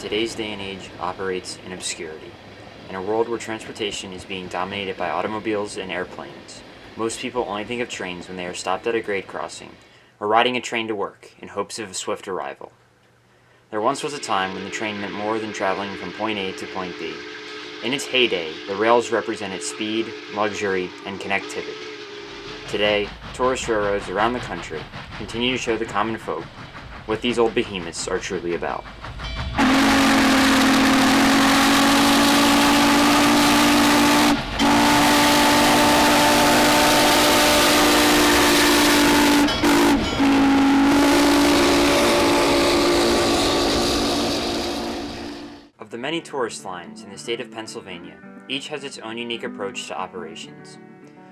today's day and age operates in obscurity. In a world where transportation is being dominated by automobiles and airplanes, most people only think of trains when they are stopped at a grade crossing or riding a train to work in hopes of a swift arrival. There once was a time when the train meant more than traveling from point A to point B. In its heyday, the rails represented speed, luxury, and connectivity. Today, tourist railroads around the country continue to show the common folk what these old behemoths are truly about. Of the many tourist lines in the state of Pennsylvania, each has its own unique approach to operations.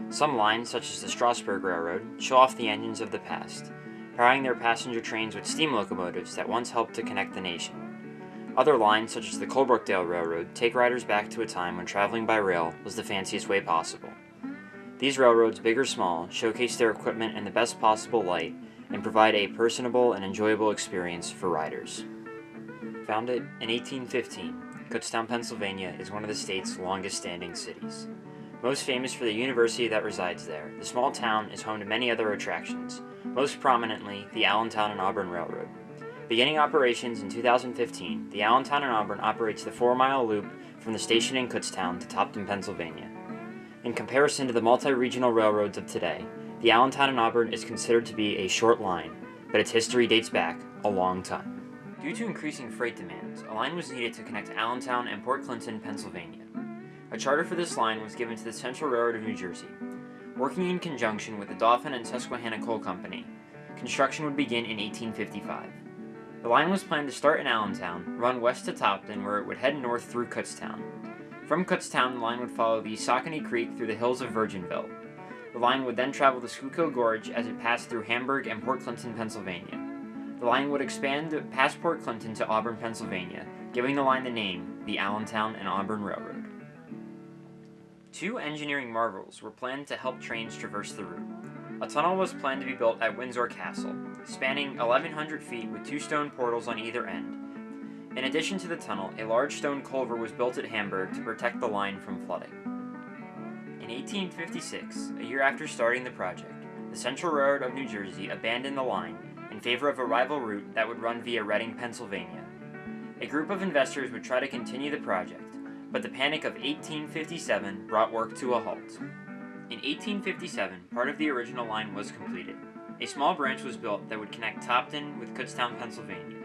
Some lines, such as the Strasburg Railroad, show off the engines of the past, powering their passenger trains with steam locomotives that once helped to connect the nation. Other lines, such as the Colebrookdale Railroad, take riders back to a time when traveling by rail was the fanciest way possible. These railroads, big or small, showcase their equipment in the best possible light and provide a personable and enjoyable experience for riders. Founded in 1815, Kutztown, Pennsylvania is one of the state's longest-standing cities. Most famous for the university that resides there, the small town is home to many other attractions, most prominently the Allentown and Auburn Railroad. Beginning operations in 2015, the Allentown and Auburn operates the 4-mile loop from the station in Kutztown to Topton, Pennsylvania. In comparison to the multi-regional railroads of today, the Allentown and Auburn is considered to be a short line, but its history dates back a long time. Due to increasing freight demands, a line was needed to connect Allentown and Port Clinton, Pennsylvania. A charter for this line was given to the Central Railroad of New Jersey. Working in conjunction with the Dauphin and Susquehanna Coal Company, construction would begin in 1855. The line was planned to start in Allentown, run west to Topton, where it would head north through Kutztown. From Kutztown, the line would follow the Saucony Creek through the hills of Virginville. The line would then travel the Schuylkill Gorge as it passed through Hamburg and Port Clinton, Pennsylvania. The line would expand past Port Clinton to Auburn, Pennsylvania, giving the line the name the Allentown and Auburn Railroad. Two engineering marvels were planned to help trains traverse the route. A tunnel was planned to be built at Windsor Castle, spanning 1,100 feet with 2 stone portals on either end. In addition to the tunnel, a large stone culvert was built at Hamburg to protect the line from flooding. In 1856, a year after starting the project, the Central Railroad of New Jersey abandoned the line in favor of a rival route that would run via Reading, Pennsylvania. A group of investors would try to continue the project, but the Panic of 1857 brought work to a halt. In 1857, part of the original line was completed. A small branch was built that would connect Topton with Kutztown, Pennsylvania.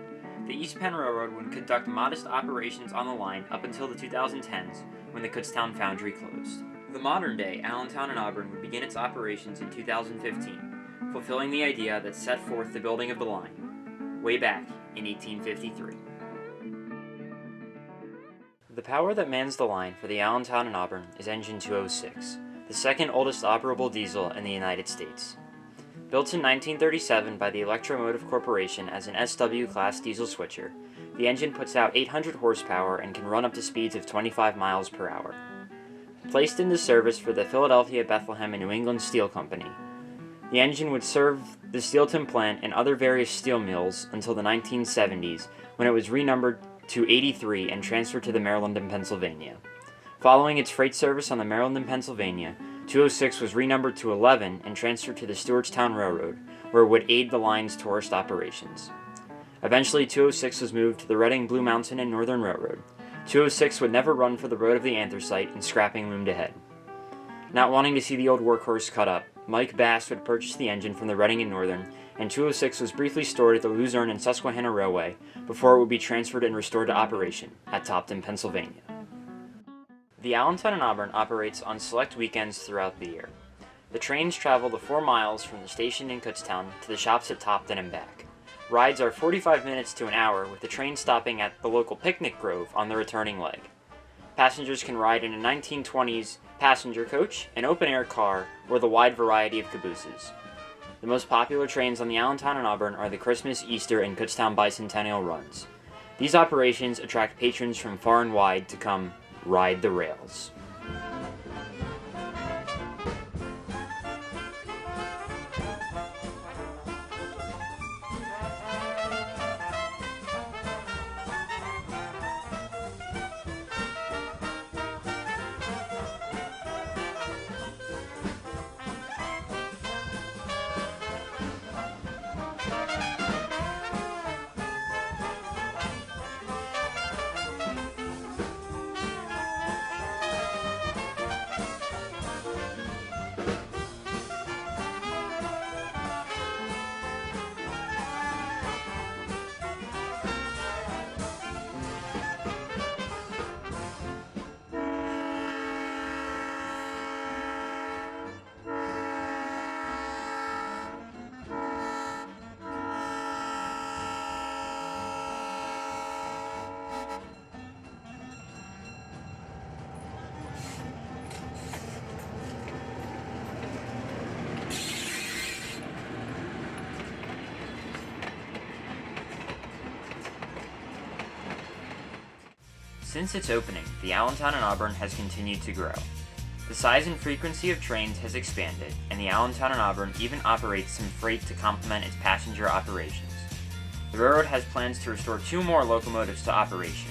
The East Penn Railroad would conduct modest operations on the line up until the 2010s, when the Kutztown foundry closed. The modern-day Allentown and Auburn would begin its operations in 2015, fulfilling the idea that set forth the building of the line, way back in 1853. The power that mans the line for the Allentown and Auburn is Engine 206, the second oldest operable diesel in the United States. Built in 1937 by the Electromotive Corporation as an SW-class diesel switcher, the engine puts out 800 horsepower and can run up to speeds of 25 miles per hour. Placed into service for the Philadelphia, Bethlehem, and New England Steel Company, the engine would serve the Steelton plant and other various steel mills until the 1970s, when it was renumbered to 83 and transferred to the Maryland and Pennsylvania. Following its freight service on the Maryland and Pennsylvania, 206 was renumbered to 11 and transferred to the Stewartstown Railroad, where it would aid the line's tourist operations. Eventually, 206 was moved to the Reading, Blue Mountain, and Northern Railroad. 206 would never run for the Road of the Anthracite, and scrapping loomed ahead. Not wanting to see the old workhorse cut up, Mike Bass would purchase the engine from the Reading and Northern, and 206 was briefly stored at the Luzerne and Susquehanna Railway before it would be transferred and restored to operation at Topton, Pennsylvania. The Allentown and Auburn operates on select weekends throughout the year. The trains travel the 4 miles from the station in Kutztown to the shops at Topton and back. Rides are 45 minutes to an hour, with the train stopping at the local picnic grove on the returning leg. Passengers can ride in a 1920s passenger coach, an open-air car, or the wide variety of cabooses. The most popular trains on the Allentown and Auburn are the Christmas, Easter, and Kutztown bicentennial runs. These operations attract patrons from far and wide to come ride the rails. Since its opening, the Allentown and Auburn has continued to grow. The size and frequency of trains has expanded, and the Allentown and Auburn even operates some freight to complement its passenger operations. The railroad has plans to restore 2 more locomotives to operation,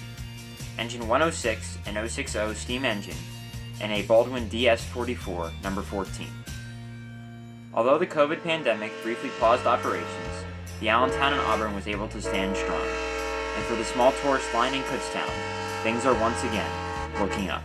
Engine 106 and 060 steam engine, and a Baldwin DS-44 number 14. Although the COVID pandemic briefly paused operations, the Allentown and Auburn was able to stand strong, and for the small tourist line in Kutztown, things are once again looking up.